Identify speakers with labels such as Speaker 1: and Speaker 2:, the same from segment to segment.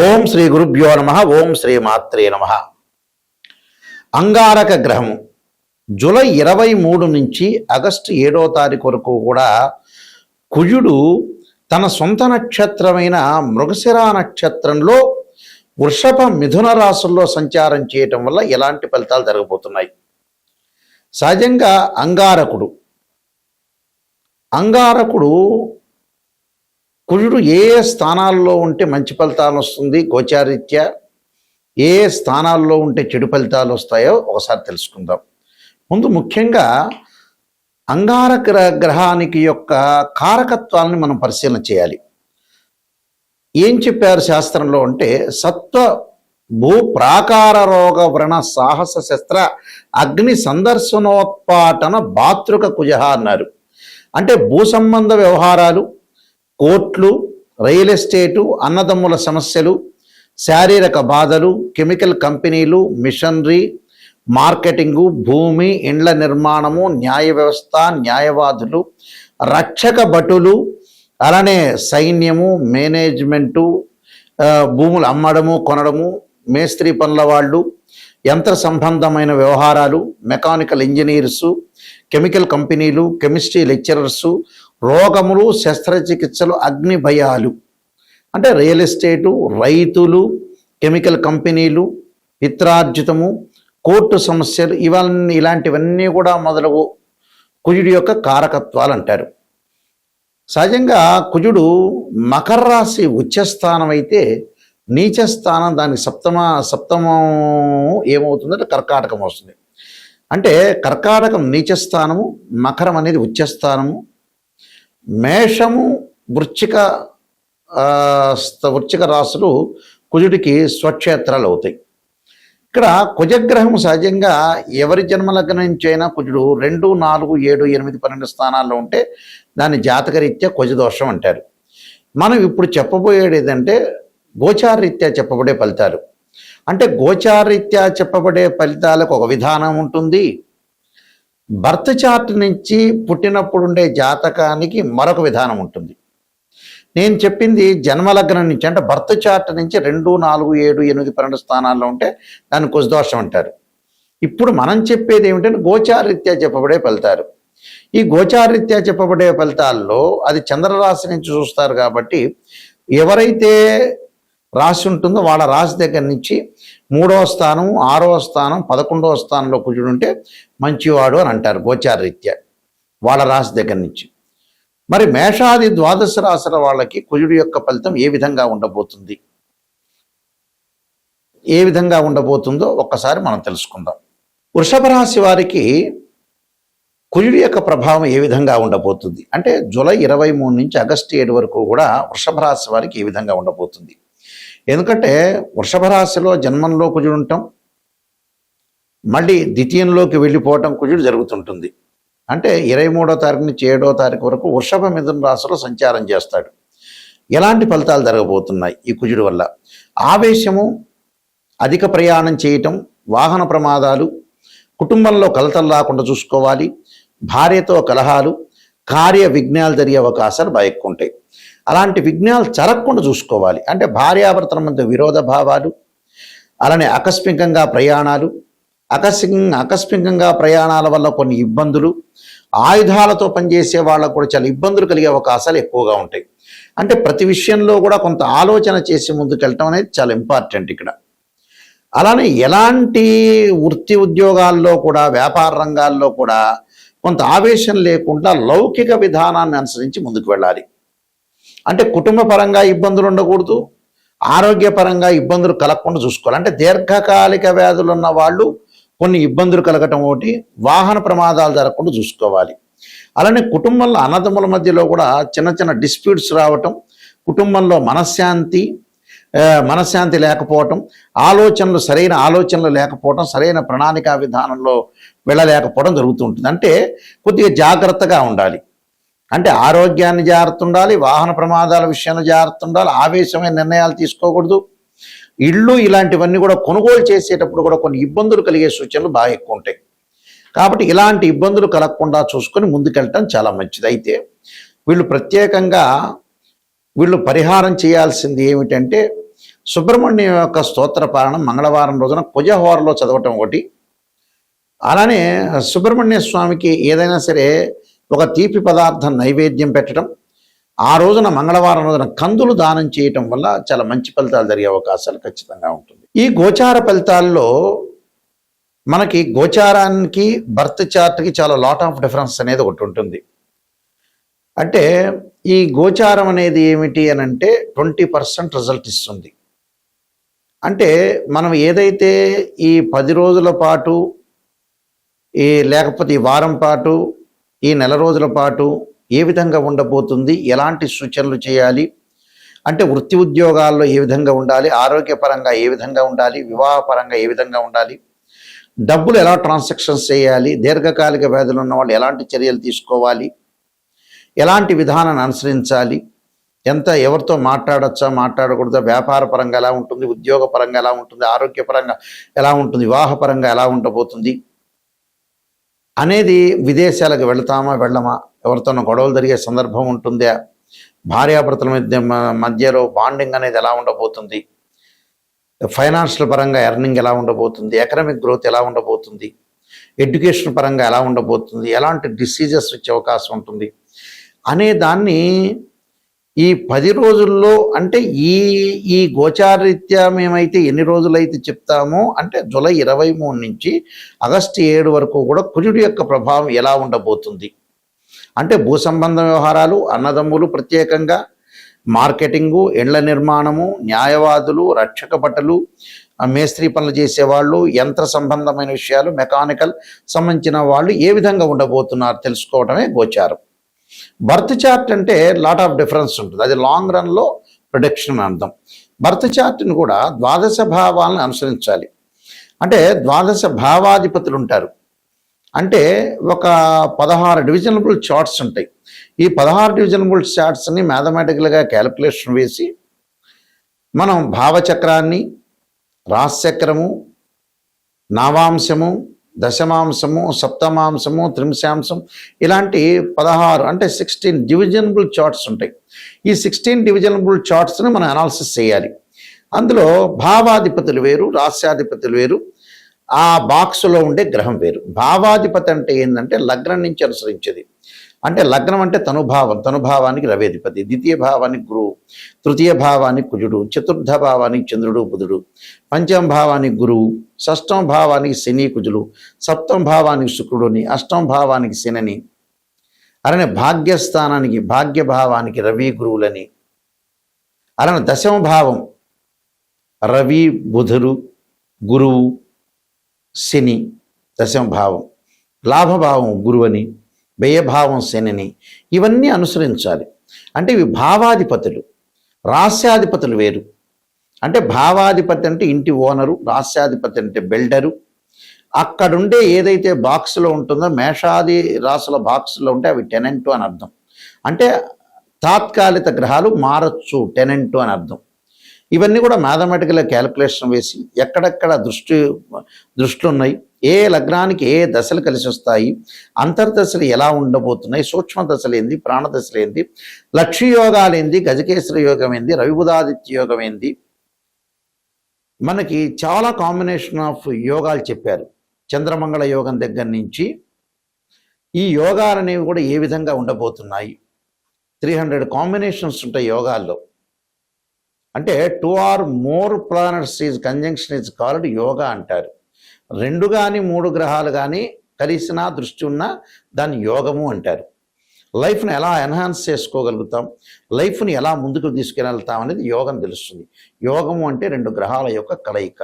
Speaker 1: ఓం శ్రీ గురుభ్యో నమ. ఓం శ్రీ మాత్రే నమ. అంగారక గ్రహము జూలై 23 నుంచి ఆగస్టు 7వ తారీఖు వరకు కూడా కుజుడు తన సొంత నక్షత్రమైన మృగశిర నక్షత్రంలో వృషభ మిథున రాశుల్లో సంచారం చేయటం వల్ల ఎలాంటి ఫలితాలు జరగబోతున్నాయి. సహజంగా అంగారకుడు కుజుడు ఏ స్థానాల్లో ఉంటే మంచి ఫలితాలు వస్తుంది, గోచారీత్యా ఏ స్థానాల్లో ఉంటే చెడు ఫలితాలు వస్తాయో ఒకసారి తెలుసుకుందాం. ముందు ముఖ్యంగా అంగారక గ్రహానికి యొక్క కారకత్వాలని మనం పరిశీలన చేయాలి. ఏం చెప్పారు శాస్త్రంలో అంటే సత్వ భూ ప్రాకార రోగ వ్రణ సాహస శస్త్ర అగ్ని సందర్శనోత్పాటన భాతృక కుజ అన్నారు. అంటే భూ సంబంధ వ్యవహారాలు, కోర్టులు, రియల్ ఎస్టేటు, అన్నదమ్ముల సమస్యలు, శారీరక బాధలు, కెమికల్ కంపెనీలు, మిషనరీ, మార్కెటింగు, భూమి, ఇండ్ల నిర్మాణము, న్యాయ వ్యవస్థ, న్యాయవాదులు, రక్షక భటులు, అలానే సైన్యము, మేనేజ్మెంటు, భూములు అమ్మడము కొనడము, మేస్త్రీ పనుల వాళ్ళు, యంత్ర సంబంధమైన వ్యవహారాలు, మెకానికల్ ఇంజనీర్సు, కెమికల్ కంపెనీలు, కెమిస్ట్రీ లెక్చరర్సు, రోగములు, శస్త్రచికిత్సలు, అగ్ని భయాలు అంటే రియల్ ఎస్టేటు, రైతులు, కెమికల్ కంపెనీలు, పిత్రార్జితము, కోర్టు సమస్యలు, ఇలాంటివన్నీ కూడా మొదలగు కుజుడి యొక్క కారకత్వాలు అంటారు. సహజంగా కుజుడు మకర రాశి ఉచ్చస్థానం అయితే నీచస్థానం దానికి సప్తమం ఏమవుతుందంటే కర్కాటకం వస్తుంది. అంటే కర్కాటకం నీచస్థానము, మకరం అనేది ఉచ్చస్థానము, మేషము, వృశ్చిక రాశులు కుజుడికి స్వక్షేత్రాలు అవుతాయి. ఇక్కడ కుజగ్రహం సహజంగా ఎవరి జన్మలగ్నం నుంచి అయినా కుజుడు 2, 4, 7, 8, 12 స్థానాల్లో ఉంటే దాన్ని జాతకరీత్యా కుజదోషం అంటారు. మనం ఇప్పుడు చెప్పబోయేది ఏదంటే గోచారరీత్యా చెప్పబడే ఫలితాలు. అంటే గోచారరీత్యా చెప్పబడే ఫలితాలకు ఒక విధానం ఉంటుంది, బర్త్ చార్ట్ నుంచి పుట్టినప్పుడు ఉండే జాతకానికి మరొక విధానం ఉంటుంది. నేను చెప్పింది జన్మలగ్నం నుంచి, అంటే బర్త్ చార్ట్ నుంచి 2, 4, 7, 8, 12 స్థానాల్లో ఉంటే దాన్ని కుజదోషం అంటారు. ఇప్పుడు మనం చెప్పేది ఏమిటంటే గోచారరీత్యా చెప్పబడే ఫలితాలు. ఈ గోచారరీత్యా చెప్పబడే ఫలితాల్లో అది చంద్రరాశి నుంచి చూస్తారు కాబట్టి ఎవరైతే రాశి ఉంటుందో వాళ్ళ రాశి దగ్గర నుంచి 3వ స్థానం, 6వ స్థానం, 11వ స్థానంలో కుజుడు ఉంటే మంచివాడు అని అంటారు గోచారరీత్యా వాళ్ళ రాశి దగ్గర నుంచి. మరి మేషాది ద్వాదశ రాశుల వాళ్ళకి కుజుడు యొక్క ఫలితం ఏ విధంగా ఉండబోతుందో ఒక్కసారి మనం తెలుసుకుందాం. వృషభ రాశి వారికి కుజుడి యొక్క ప్రభావం ఏ విధంగా ఉండబోతుంది అంటే జూలై 23 నుంచి ఆగస్టు 7 వరకు కూడా వృషభ రాశి వారికి ఏ విధంగా ఉండబోతుంది. ఎందుకంటే వృషభ రాశిలో జన్మంలో కుజుడు ఉంటాం, మళ్ళీ ద్వితీయంలోకి వెళ్ళిపోవటం కుజుడు జరుగుతుంటుంది. అంటే 23వ తారీఖు నుంచి 7వ తారీఖు వరకు వృషభ మిథున రాశిలో సంచారం చేస్తాడు. ఎలాంటి ఫలితాలు జరగబోతున్నాయి ఈ కుజుడు వల్ల? ఆవేశము, అధిక ప్రయాణం చేయటం, వాహన ప్రమాదాలు, కుటుంబంలో కలతలు రాకుండా చూసుకోవాలి, భార్యతో కలహాలు, కార్య విఘ్నాలు జరిగే అవకాశాలు బాగా ఎక్కువ ఉంటాయి. అలాంటి విఘ్నాలు జరగకుండా చూసుకోవాలి. అంటే భార్యాభర్తల మధ్య విరోధ భావాలు, అలానే ఆకస్మికంగా ప్రయాణాల వల్ల కొన్ని ఇబ్బందులు, ఆయుధాలతో పనిచేసే వాళ్ళకు కూడా చాలా ఇబ్బందులు కలిగే అవకాశాలు ఎక్కువగా ఉంటాయి. అంటే ప్రతి విషయంలో కూడా కొంత ఆలోచన చేసి ముందుకెళ్ళటం అనేది చాలా ఇంపార్టెంట్ ఇక్కడ. అలానే ఎలాంటి వృత్తి ఉద్యోగాల్లో కూడా, వ్యాపార రంగాల్లో కూడా కొంత ఆవేశం లేకుండా లౌకిక విధానాన్ని అనుసరించి ముందుకు వెళ్ళాలి. అంటే కుటుంబ పరంగా ఇబ్బందులు ఉండకూడదు, ఆరోగ్యపరంగా ఇబ్బందులు కలగకుండా చూసుకోవాలి. అంటే దీర్ఘకాలిక వ్యాధులు ఉన్న వాళ్ళు కొన్ని ఇబ్బందులు కలగటం ఒకటి, వాహన ప్రమాదాలు జరగకుండా చూసుకోవాలి. అలానే కుటుంబంలో అన్నదమ్ముల మధ్యలో కూడా చిన్న చిన్న డిస్ప్యూట్స్ రావటం, కుటుంబంలో మనశ్శాంతి లేకపోవటం, సరైన ఆలోచనలు లేకపోవటం, సరైన ప్రణాళికా విధానంలో వెళ్ళలేకపోవడం జరుగుతుంటుంది. అంటే కొద్దిగా జాగ్రత్తగా ఉండాలి. అంటే ఆరోగ్యాన్ని జాగ్రత్త ఉండాలి, వాహన ప్రమాదాల విషయంలో జాగ్రత్త ఉండాలి, ఆవేశమైన నిర్ణయాలు తీసుకోకూడదు. ఇళ్ళు ఇలాంటివన్నీ కూడా కొనుగోలు చేసేటప్పుడు కూడా కొన్ని ఇబ్బందులు కలిగే సూచనలు బాగా ఎక్కువ ఉంటాయి. కాబట్టి ఇలాంటి ఇబ్బందులు కలగకుండా చూసుకొని ముందుకెళ్ళటం చాలా మంచిది. అయితే వీళ్ళు ప్రత్యేకంగా పరిహారం చేయాల్సింది ఏమిటంటే సుబ్రహ్మణ్యం యొక్క స్తోత్ర పారాయణం మంగళవారం రోజున కుజహోరలో చదవటం ఒకటి. అలానే సుబ్రహ్మణ్య స్వామికి ఏదైనా సరే ఒక తీపి పదార్థం నైవేద్యం పెట్టడం, ఆ రోజున మంగళవారం రోజున కందులు దానం చేయటం వల్ల చాలా మంచి ఫలితాలు జరిగే అవకాశాలు ఖచ్చితంగా ఉంటుంది. ఈ గోచార ఫలితాల్లో మనకి గోచారానికి బర్త్ చార్ట్కి చాలా లాట్ ఆఫ్ డిఫరెన్స్ అనేది ఒకటి ఉంటుంది. అంటే ఈ గోచారం అనేది ఏమిటి అని అంటే 20% రిజల్ట్ ఇస్తుంది. అంటే మనం ఏదైతే ఈ 10 రోజుల పాటు లేకపోతే ఈ వారం పాటు ఈ నెల రోజుల పాటు ఏ విధంగా ఉండబోతుంది, ఎలాంటి సూచనలు చేయాలి, అంటే వృత్తి ఉద్యోగాల్లో ఏ విధంగా ఉండాలి, ఆరోగ్యపరంగా ఏ విధంగా ఉండాలి, వివాహపరంగా ఏ విధంగా ఉండాలి, డబ్బులు ఎలా ట్రాన్సాక్షన్స్ చేయాలి, దీర్ఘకాలిక వ్యాధులు ఉన్న వాళ్ళు ఎలాంటి చర్యలు తీసుకోవాలి, ఎలాంటి విధానాన్ని అనుసరించాలి, ఎవరితో మాట్లాడచ్చా మాట్లాడకూడదా, వ్యాపార పరంగా ఎలా ఉంటుంది, ఉద్యోగ పరంగా ఎలా ఉంటుంది, ఆరోగ్యపరంగా ఎలా ఉంటుంది, వివాహపరంగా ఎలా ఉండబోతుంది అనేది, విదేశాలకు వెళతామా వెళ్ళమా, ఎవరితోనో గొడవలు జరిగే సందర్భం ఉంటుందా, భార్యాభర్తల మధ్యలో బాండింగ్ అనేది ఎలా ఉండబోతుంది, ఫైనాన్షియల్ పరంగా ఎర్నింగ్ ఎలా ఉండబోతుంది, ఎకనామిక్ గ్రోత్ ఎలా ఉండబోతుంది, ఎడ్యుకేషన్ పరంగా ఎలా ఉండబోతుంది, ఎలాంటి డిసీజెస్ వచ్చే అవకాశం ఉంటుంది అనే దాన్ని ఈ 10 రోజుల్లో, అంటే ఈ గోచారరీత్యా మేమైతే ఎన్ని రోజులైతే చెప్తామో, అంటే జూలై 23 నుంచి ఆగస్టు 7 వరకు కూడా కుజుడి యొక్క ప్రభావం ఎలా ఉండబోతుంది, అంటే భూ సంబంధ వ్యవహారాలు, అన్నదమ్ములు, ప్రత్యేకంగా మార్కెటింగు, ఇళ్ల నిర్మాణము, న్యాయవాదులు, రక్షక భటులు, మేస్త్రీ పనులు చేసేవాళ్ళు, యంత్ర సంబంధమైన విషయాలు, మెకానికల్ సంబంధించిన వాళ్ళు ఏ విధంగా ఉండబోతున్నారు తెలుసుకోవడమే గోచారం. బర్త్ చార్ట్ అంటే లాట్ ఆఫ్ డిఫరెన్స్ ఉంటుంది, అది లాంగ్ రన్లో ప్రొడిక్షన్ అర్థం. బర్త్ చార్ట్ని కూడా ద్వాదశ భావాలను అనుసరించాలి. అంటే ద్వాదశ భావాధిపతులు ఉంటారు, అంటే ఒక 16 డివిజనబుల్ చార్ట్స్ ఉంటాయి. ఈ 16 డివిజనబుల్ చార్ట్స్ని మ్యాథమెటికల్గా క్యాలిక్యులేషన్ వేసి మనం భావచక్రాన్ని, రాశిచక్రము, నావాంశము, దశమాంశము, సప్తమాంశము, త్రింశాంశం, ఇలాంటి 16 అంటే 16 డివిజనబుల్ చార్ట్స్ ఉంటాయి. ఈ 16 డివిజనబుల్ చార్ట్స్ని మనం అనాలిసిస్ చేయాలి. అందులో భావాధిపతులు వేరు, రాస్యాధిపతులు వేరు, ఆ బాక్స్లో ఉండే గ్రహం వేరు. భావాధిపతి అంటే ఏంటంటే లగ్నం నుంచి అనుసరించేది. అంటే లగ్నం అంటే తనుభావం, తనుభావానికి రవి అధిపతి, ద్వితీయ భావానికి గురువు, తృతీయ భావానికి కుజుడు, చతుర్థ భావానికి చంద్రుడు బుధుడు, పంచమ భావానికి గురువు, షష్టమ భావానికి శని కుజులు, సప్తమ భావానికి శుక్రుడుని, అష్టమ భావానికి శనిని, అలానే భాగ్యస్థానానికి భాగ్యభావానికి రవి గురువులని, అలానే దశమ భావం రవి బుధుడు గురువు శని దశమ భావం, లాభభావం గురువని, వ్యయభావం శనిని, ఇవన్నీ అనుసరించాలి. అంటే ఇవి భావాధిపతులు. రాస్యాధిపతులు వేరు. అంటే భావాధిపతి అంటే ఇంటి ఓనరు, రాస్యాధిపతి అంటే బిల్డరు. అక్కడుండే ఏదైతే బాక్స్లో ఉంటుందో, మేషాది రాసుల బాక్స్లో ఉంటే అవి టెనెంటు అని అర్థం. అంటే తాత్కాలిక గ్రహాలు మారచ్చు, టెనెంటు అని అర్థం. ఇవన్నీ కూడా మ్యాథమెటికల్ క్యాలిక్యులేషన్ వేసి ఎక్కడెక్కడ దృష్టిలు ఉన్నాయి, ఏ లగ్నానికి ఏ దశలు కలిసి వస్తాయి, అంతర్దశలు ఎలా ఉండబోతున్నాయి, సూక్ష్మ దశలు ఏంది, ప్రాణదశలు ఏంది, లక్ష్య యోగాలు ఏంది, గజకేశ్వర యోగం ఏంది, రవిబుధాదిత్య యోగం ఏంది, మనకి చాలా కాంబినేషన్ ఆఫ్ యోగాలు చెప్పారు. చంద్రమంగళ యోగం దగ్గర నుంచి ఈ యోగాలు అనేవి కూడా ఏ విధంగా ఉండబోతున్నాయి. 300 కాంబినేషన్స్ ఉంటాయి యోగాల్లో. అంటే 2 or more planets is conjunction is called yoga అంటారు. 2 కానీ 3 గ్రహాలు కానీ కలిసినా దృష్టి ఉన్నా దాన్ని యోగము అంటారు. లైఫ్ని ఎలా ఎన్హాన్స్ చేసుకోగలుగుతాం, లైఫ్ని ఎలా ముందుకు తీసుకెళ్తాం అనేది యోగం తెలుస్తుంది. యోగము అంటే 2 గ్రహాల యొక్క కలయిక.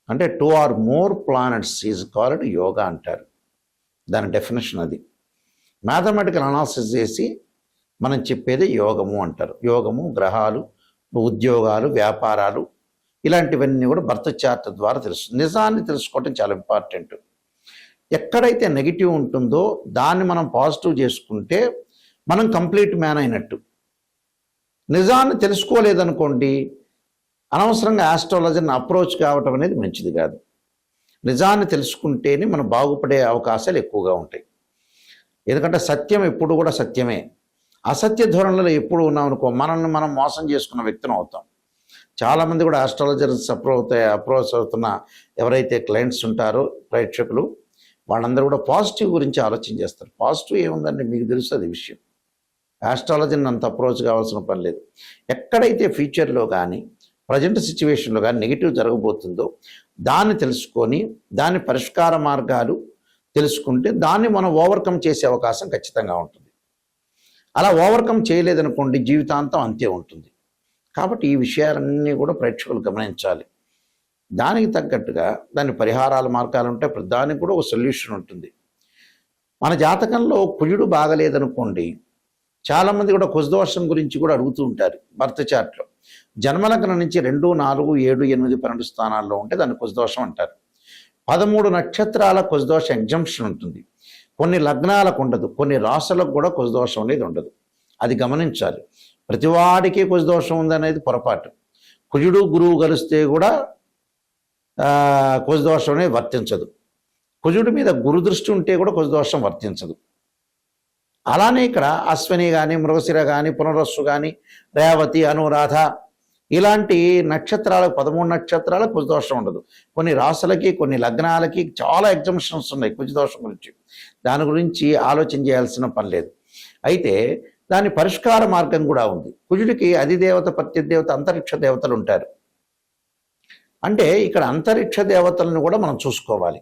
Speaker 1: అంటే 2 or more planets is called yoga అంటారు. దాని డెఫినేషన్ అది. మ్యాథమెటికల్ అనాలిసిస్ చేసి మనం చెప్పేది యోగము అంటారు. యోగము, గ్రహాలు, ఉద్యోగాలు, వ్యాపారాలు, ఇలాంటివన్నీ కూడా బర్త్ చార్ట్ ద్వారా తెలుస్తుంది. నిజాన్ని తెలుసుకోవటం చాలా ఇంపార్టెంట్. ఎక్కడైతే నెగిటివ్ ఉంటుందో దాన్ని మనం పాజిటివ్ చేసుకుంటే మనం కంప్లీట్ మ్యాన్ అయినట్టు. నిజాన్ని తెలుసుకోలేదనుకోండి, అనవసరంగా ఆస్ట్రాలజీని అప్రోచ్ కావటం అనేది మంచిది కాదు. నిజాన్ని తెలుసుకుంటేనే మనం బాగుపడే అవకాశాలు ఎక్కువగా ఉంటాయి. ఎందుకంటే సత్యం ఎప్పుడు కూడా సత్యమే. అసత్య ధోరణిలో ఎప్పుడు ఉన్నామనుకో, మనల్ని మనం మోసం చేసుకున్న వ్యక్తిని అవుతాం. చాలామంది కూడా ఆస్ట్రాలజర్స్ అప్రోచ్ అవుతున్న ఎవరైతే క్లయింట్స్ ఉంటారో ప్రేక్షకులు, వాళ్ళందరూ కూడా పాజిటివ్ గురించి ఆలోచన చేస్తారు. పాజిటివ్ ఏముందండి, మీకు తెలుస్తుంది ఈ విషయం. ఆస్ట్రాలజీని అంత అప్రోచ్ కావాల్సిన పని లేదు. ఎక్కడైతే ఫ్యూచర్లో కానీ ప్రజెంట్ సిచ్యువేషన్లో కానీ నెగిటివ్ జరగబోతుందో దాన్ని తెలుసుకొని దాని పరిష్కార మార్గాలు తెలుసుకుంటే దాన్ని మనం ఓవర్కమ్ చేసే అవకాశం ఖచ్చితంగా ఉంటుంది. అలా ఓవర్కమ్ చేయలేదనుకోండి జీవితాంతం అంతే ఉంటుంది. కాబట్టి ఈ విషయాలన్నీ కూడా ప్రేక్షకులు గమనించాలి. దానికి తగ్గట్టుగా దాని పరిహారాల మార్గాలు ఉంటాయి. దానికి కూడా ఒక సొల్యూషన్ ఉంటుంది. మన జాతకంలో కుజుడు బాగలేదనుకోండి, చాలామంది కూడా కుజదోషం గురించి కూడా అడుగుతూ ఉంటారు. బర్త్ చార్ట్లో జన్మలగ్నం నుంచి 2, 4, 7, 8, 12 స్థానాల్లో ఉంటే దాన్ని కుజదోషం అంటారు. 13 నక్షత్రాల కుజదోష ఎగ్జంప్షన్ ఉంటుంది. కొన్ని లగ్నాలకు ఉండదు, కొన్ని రాసులకు కూడా కుజదోషం అనేది ఉండదు. అది గమనించాలి. ప్రతివాడికి కుజదోషం ఉందనేది పొరపాటు. కుజుడు గురువు కలిస్తే కూడా కుజదోషం అనేది వర్తించదు. కుజుడి మీద గురుదృష్టి ఉంటే కూడా కుజదోషం వర్తించదు. అలానే ఇక్కడ అశ్విని కానీ, మృగశిర కానీ, పునరస్సు కానీ, రేవతి, అనురాధ ఇలాంటి నక్షత్రాలకు 13 నక్షత్రాలకు కుజదోషం ఉండదు. కొన్ని రాసులకి, కొన్ని లగ్నాలకి చాలా ఎగ్జంప్షన్స్ ఉన్నాయి కుజదోషం గురించి. దాని గురించి ఆలోచన చేయాల్సిన పని లేదు. అయితే దాని పరిష్కార మార్గం కూడా ఉంది. కుజుడికి అధిదేవత, ప్రత్యదేవత, అంతరిక్ష దేవతలు ఉంటారు. అంటే ఇక్కడ అంతరిక్ష దేవతలను కూడా మనం చూసుకోవాలి.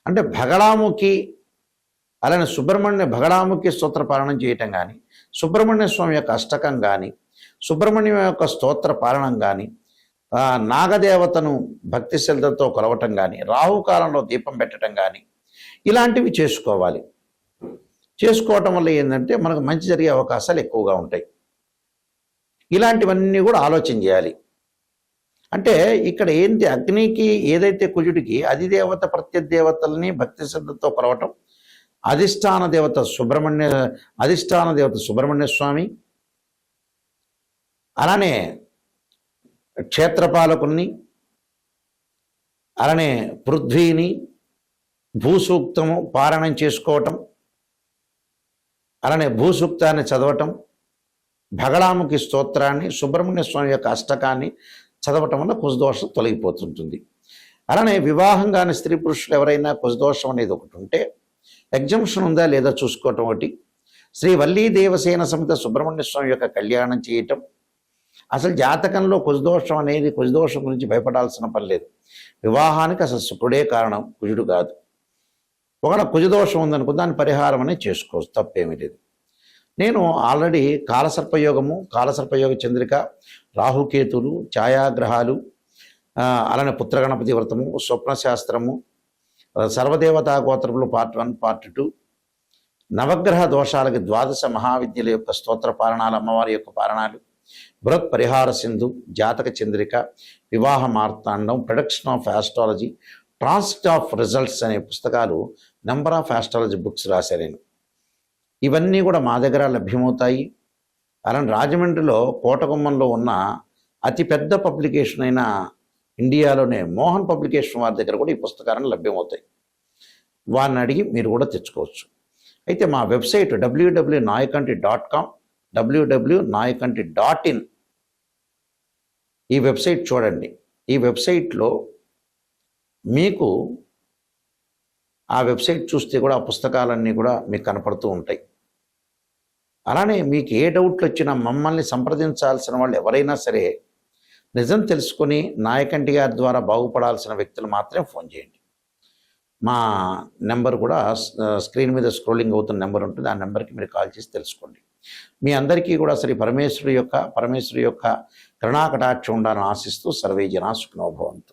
Speaker 1: అంటే భగళాముఖి, అలానే భగళాముఖి స్తోత్ర పాలనం చేయటం కానీ, సుబ్రహ్మణ్య స్వామి యొక్క అష్టకం కానీ, సుబ్రహ్మణ్యం యొక్క స్తోత్ర పాలనం కానీ, నాగదేవతను భక్తి శ్రద్ధతో కొలవటం కానీ, రాహుకాలంలో దీపం పెట్టడం కానీ ఇలాంటివి చేసుకోవాలి. చేసుకోవటం వల్ల ఏంటంటే మనకు మంచి జరిగే అవకాశాలు ఎక్కువగా ఉంటాయి. ఇలాంటివన్నీ కూడా ఆలోచన చేయాలి. అంటే ఇక్కడ ఏంటి, అగ్నికి ఏదైతే కుజుడికి అధిదేవత ప్రత్యదేవతల్ని భక్తి శ్రద్ధతో కొలవటం, అధిష్టాన దేవత సుబ్రహ్మణ్య స్వామి, అలానే క్షేత్రపాలకుల్ని, అలానే పృథ్వీని, భూసూక్తము పారాయణం చేసుకోవటం, అలానే భూసూక్తాన్ని చదవటం, భగళాముఖి స్తోత్రాన్ని, సుబ్రహ్మణ్య స్వామి యొక్క అష్టకాన్ని చదవటం వల్ల కుజదోషం తొలగిపోతుంటుంది. అలానే వివాహం కాని స్త్రీ పురుషులు ఎవరైనా కుజదోషం అనేది ఒకటి ఉంటే ఎగ్జంప్షన్ ఉందా లేదా చూసుకోవటం ఒకటి, శ్రీ వల్లీ దేవసేన సమేత సుబ్రహ్మణ్య స్వామి యొక్క కళ్యాణం చేయటం. అసలు జాతకంలో కుజదోషం గురించి భయపడాల్సిన పని లేదు. వివాహానికి అసలు శుక్రుడే కారణం, కుజుడు కాదు. ఒకవేళ కుజదోషం ఉందనుకో దాని పరిహారం అనేది చేసుకోవచ్చు, తప్పేమీ లేదు. నేను ఆల్రెడీ కాలసర్పయోగ చంద్రిక, రాహుకేతులు, ఛాయాగ్రహాలు, అలానే పుత్రగణపతి వ్రతము, స్వప్నశాస్త్రము, సర్వదేవతా గోత్రములు పార్ట్ 1, పార్ట్ 2, నవగ్రహ దోషాలకి 12 మహావిద్యల యొక్క స్తోత్ర పారణాలు, అమ్మవారి యొక్క పారణాలు, బృహత్ పరిహార Sindhu, Jataka Chandrika, Vivaha Martandam, production of astrology, transit of results అనే పుస్తకాలు నెంబర్ ఆఫ్ ఆస్ట్రాలజీ బుక్స్ రాశాను నేను. ఇవన్నీ కూడా మా దగ్గర లభ్యమవుతాయి. అలానే రాజమండ్రిలో కోటగుమ్మంలో ఉన్న అతిపెద్ద పబ్లికేషన్ అయిన ఇండియాలోనే మోహన్ పబ్లికేషన్ వారి దగ్గర కూడా ఈ పుస్తకాలను లభ్యమవుతాయి. వారిని అడిగి మీరు కూడా తెచ్చుకోవచ్చు. అయితే మా వెబ్సైట్ www.nayakanti.com, www.nayakanti.in ఈ వెబ్సైట్ చూడండి. ఈ వెబ్సైట్లో మీకు ఆ వెబ్సైట్ చూస్తే కూడా ఆ పుస్తకాలన్నీ కూడా మీకు కనపడుతూ ఉంటాయి. అలానే మీకు ఏ డౌట్లు వచ్చినా మమ్మల్ని సంప్రదించాల్సిన వాళ్ళు ఎవరైనా సరే నిజం తెలుసుకొని నాయకంటి గారి ద్వారా బాగుపడాల్సిన వ్యక్తులు మాత్రమే ఫోన్ చేయండి. మా నెంబర్ కూడా స్క్రీన్ మీద స్క్రోలింగ్ అవుతున్న నెంబర్ ఉంటుంది. ఆ నెంబర్కి మీరు కాల్ చేసి తెలుసుకోండి. మీ అందరికీ కూడా శ్రీ పరమేశ్వరి యొక్క కరుణాకటాక్షం ఉండాలని ఆశిస్తూ సర్వే జనా సుఖినో భవంతు.